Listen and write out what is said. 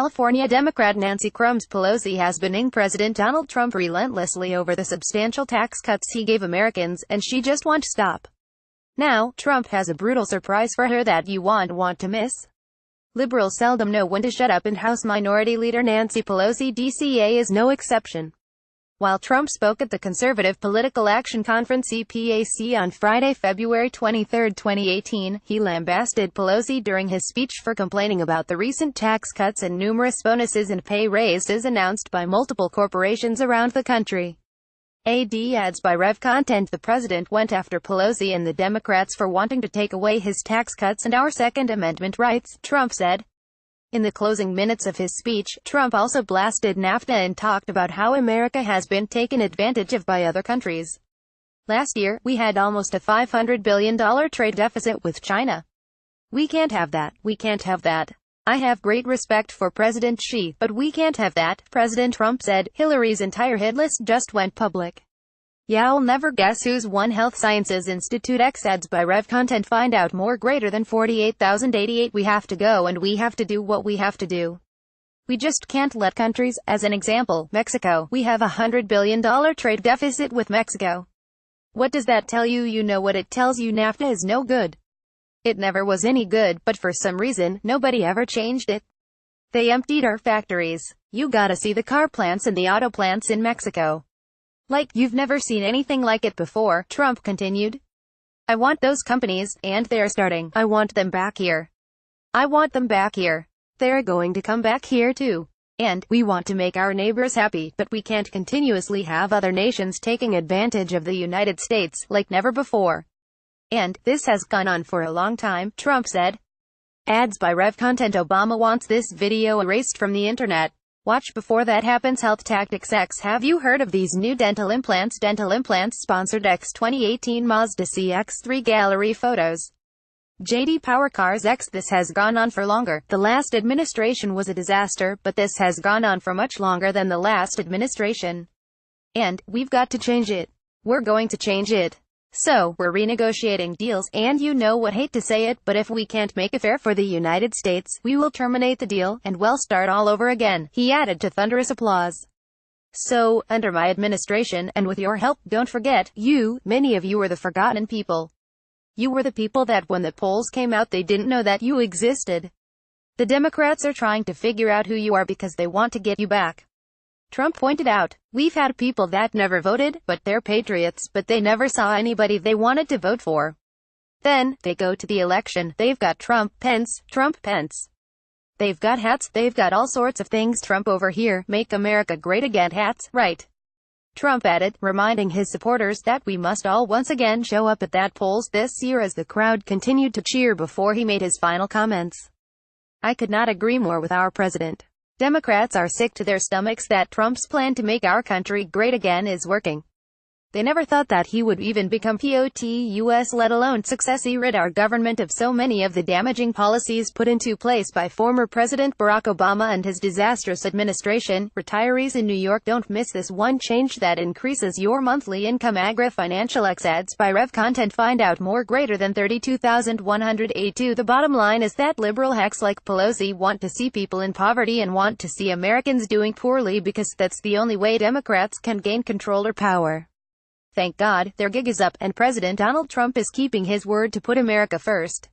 California Democrat Nancy Crumbs Pelosi has been ing President Donald Trump relentlessly over the substantial tax cuts he gave Americans, and she just won't stop. Now, Trump has a brutal surprise for her that you won't want to miss. Liberals seldom know when to shut up, and House Minority Leader Nancy Pelosi DCA is no exception. While Trump spoke at the Conservative Political Action Conference (CPAC) on Friday, February 23, 2018, he lambasted Pelosi during his speech for complaining about the recent tax cuts and numerous bonuses and pay raises announced by multiple corporations around the country. Ads by Rev Content. The president went after Pelosi and the Democrats for wanting to take away his tax cuts and our Second Amendment rights, Trump said. In the closing minutes of his speech, Trump also blasted NAFTA and talked about how America has been taken advantage of by other countries. Last year, we had almost a $500 billion trade deficit with China. We can't have that. We can't have that. I have great respect for President Xi, but we can't have that, President Trump said. Hillary's entire hit list just went public. Yeah, I'll never guess who's won. Health Sciences Institute ads by Rev Content. Find out more. Greater than 48,088. We have to go and we have to do what we have to do. We just can't let countries, as an example, Mexico. We have a $100 billion trade deficit with Mexico. What does that tell you? You know what it tells you. NAFTA is no good. It never was any good, but for some reason, nobody ever changed it. They emptied our factories. You gotta see the car plants and the auto plants in Mexico. Like, you've never seen anything like it before, Trump continued. I want those companies, and they're starting. I want them back here. I want them back here. They're going to come back here too. And, we want to make our neighbors happy, but we can't continuously have other nations taking advantage of the United States, like never before. And, this has gone on for a long time, Trump said. Ads by Rev Content. Obama wants this video erased from the internet. Watch before that happens. Health Tactics X. Have you heard of these new dental implants? Dental implants sponsored X 2018 Mazda CX-3 gallery photos. JD Power Cars X. This has gone on for longer. The last administration was a disaster, but this has gone on for much longer than the last administration. And, we've got to change it. We're going to change it. So, we're renegotiating deals, and you know what, hate to say it, but if we can't make it fair for the United States, we will terminate the deal, and we'll start all over again, he added to thunderous applause. So, under my administration, and with your help, don't forget, many of you were the forgotten people. You were the people that when the polls came out they didn't know that you existed. The Democrats are trying to figure out who you are because they want to get you back. Trump pointed out, we've had people that never voted, but they're patriots, but they never saw anybody they wanted to vote for. Then, they go to the election, they've got Trump, Pence. They've got hats, they've got all sorts of things. Trump over here, make America great again hats, right? Trump added, reminding his supporters that we must all once again show up at that polls this year as the crowd continued to cheer before he made his final comments. I could not agree more with our president. Democrats are sick to their stomachs that Trump's plan to make our country great again is working. They never thought that he would even become POTUS, let alone success. He rid our government of so many of the damaging policies put into place by former President Barack Obama and his disastrous administration. Retirees in New York, don't miss this one change that increases your monthly income. Agra Financial X. Ads by Rev Content. Find out more. Greater than 32,182. The bottom line is that liberal hacks like Pelosi want to see people in poverty and want to see Americans doing poorly because that's the only way Democrats can gain control or power. Thank God, their gig is up, and President Donald Trump is keeping his word to put America first.